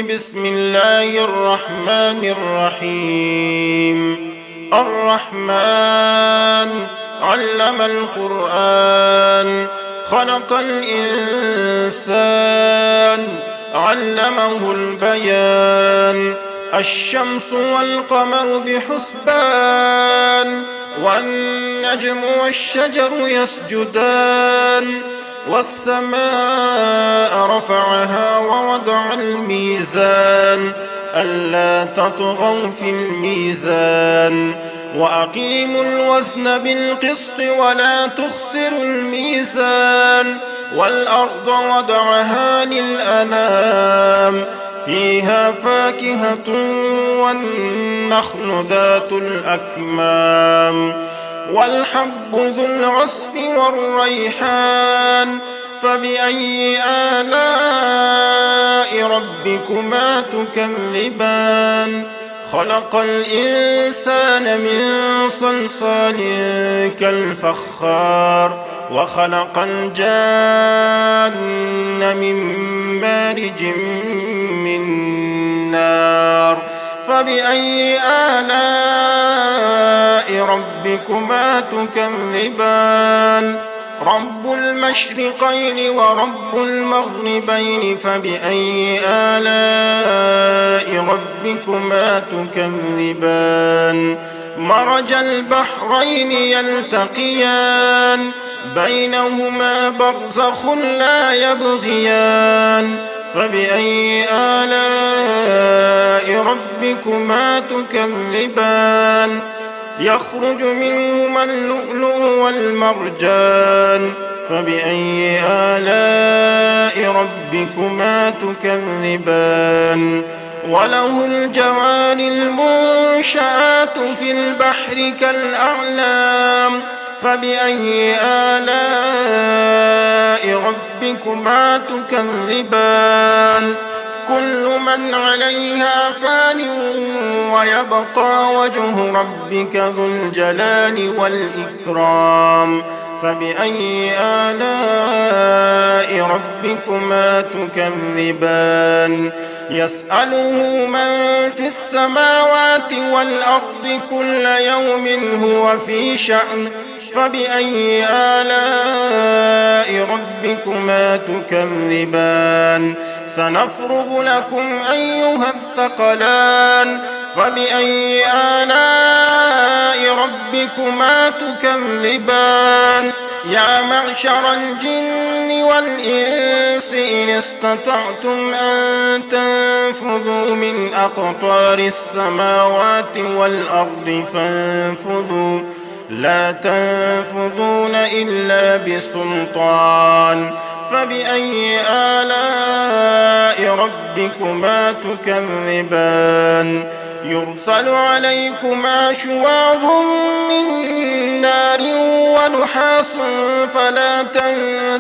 بسم الله الرحمن الرحيم. الرحمن علم القرآن، خلق الإنسان، علمه البيان. الشمس والقمر بحسبان، والنجم والشجر يسجدان. والسماء رفعها ووضع الميزان، ألا تطغوا في الميزان. وأقيموا الوزن بالقسط ولا تخسروا الميزان. والأرض وضعها للأنام، فيها فاكهة والنخل ذات الأكمام. والحب ذو العصف والريحان، فبأي آلاء ربكما تكذبان؟ خلق الإنسان من صلصال كالفخار، وخلق الجان من مارج من نار. فبأي آلاء ربكما تكذبان؟ رب المشرقين ورب المغربين، فبأي آلاء ربكما تكذبان؟ مرج البحرين يلتقيان، بينهما برزخ لا يبغيان. فبأي آلاء ربكما تكذبان؟ يخرج منهما اللؤلؤ والمرجان. فبأي آلاء ربكما تكذبان؟ وله الجوار المنشآت في البحر كالأعلام. فبأي آلاء ربكما تكذبان؟ كل من عليها فان، ويبقى وجه ربك ذو الجلال والإكرام. فبأي آلاء ربكما تكذبان؟ يسأله من في السماوات والأرض كل يوم هو في شأن. فبأي آلاء ربكما تكذبان؟ سنفرغ لكم أيها الثقلان. فبأي آلاء ربكما تكذبان؟ يا معشر الجن والإنس إن استطعتم أن تنفذوا من أقطار السماوات والأرض فانفذوا، لا تنفذون إلا بسلطان. فبأي آلاء ربكما تكذبان؟ يرسل عليكما شواظ من نار ونحاس فلا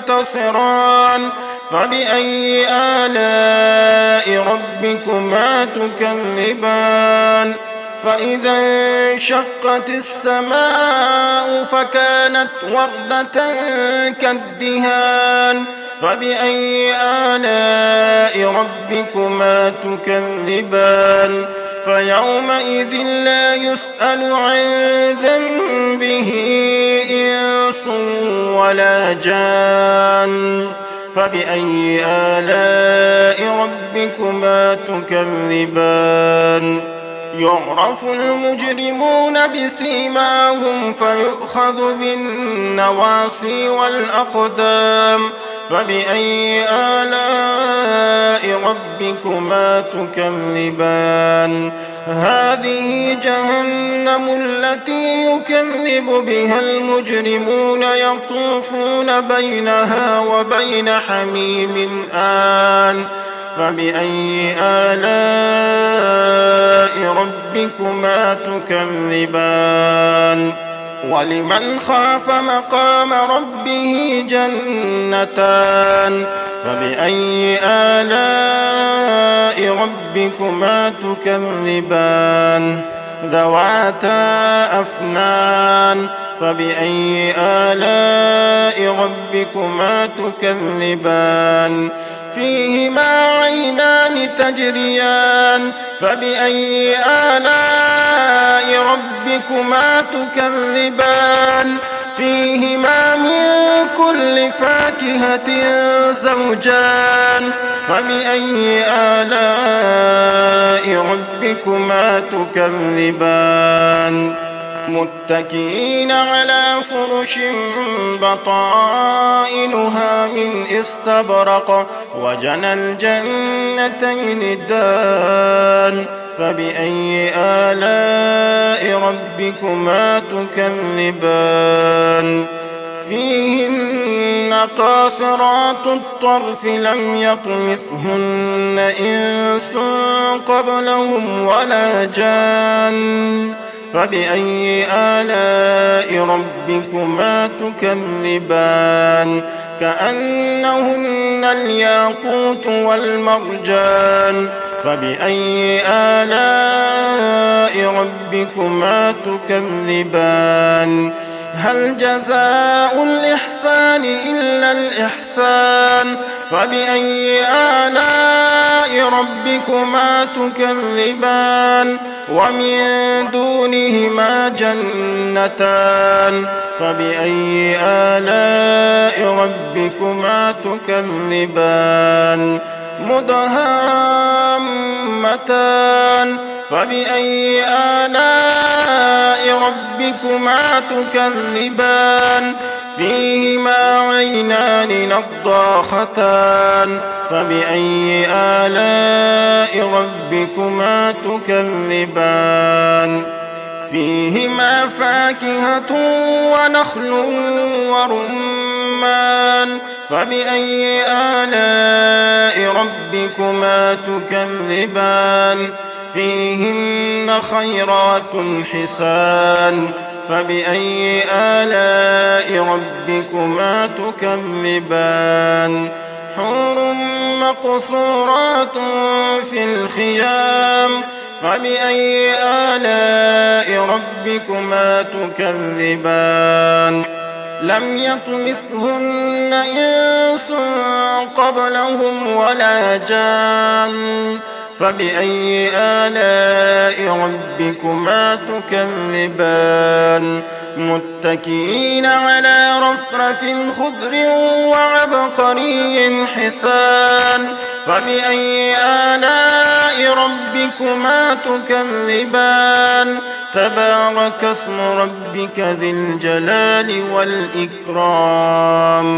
تنتصران. فبأي آلاء ربكما تكذبان؟ فإذا انشقت السماء فكانت وردة كالدهان. فبأي آلاء ربكما تكذبان؟ فيومئذ لا يسأل عن ذنبه إنس ولا جان. فبأي آلاء ربكما تكذبان؟ يعرف المجرمون بسيماهم فيؤخذ بالنواصي والأقدام. فبأي آلاء ربكما تكذبان؟ هذه جهنم التي يكذب بها المجرمون، يطوفون بينها وبين حميم آن. فبأي آلاء ربكما تكذبان؟ ولمن خاف مقام ربه جنتان. فبأي آلاء ربكما تكذبان؟ ذواتا أفنان. فبأي آلاء ربكما تكذبان؟ فيهما عينان تجريان فبأي آلاء ربكما تكذبان فيهما من كل فاكهة زوجان فبأي آلاء ربكما تكذبان متكئين على فرش بطائنها من استبرق وجنى الجنتين دان فبأي آلاء ربكما تكذبان فيهن قاصرات الطرف لم يطمثهن إنس قبلهم ولا جان فبأي آلاء ربكما تكذبان كأنهن الياقوت والمرجان فبأي آلاء ربكما تكذبان هل جزاء الإحسان إلا الإحسان فبأي آلاء ربكما تكذبان ومن دونهما جنتان فبأي آلاء ربكما تكذبان مدهامتان فبأي آلاء ربكما تكذبان فيهما عينان نضاختان فبأي آلاء ربكما تكذبان فيهما فاكهة ونخل ورمان فبأي آلاء ربكما تكذبان فيهن خيرات حسان فبأي آلاء ربكما تكذبان حور مقصورات في الخيام فبأي آلاء ربكما تكذبان لم يطمثهن إنس قبلهم ولا جان فبأي آلاء ربكما تكذبان متكئين على رفرف خضر وعبقري حسان فبأي آلاء ربكما تكذبان تبارك اسم ربك ذي الجلال والإكرام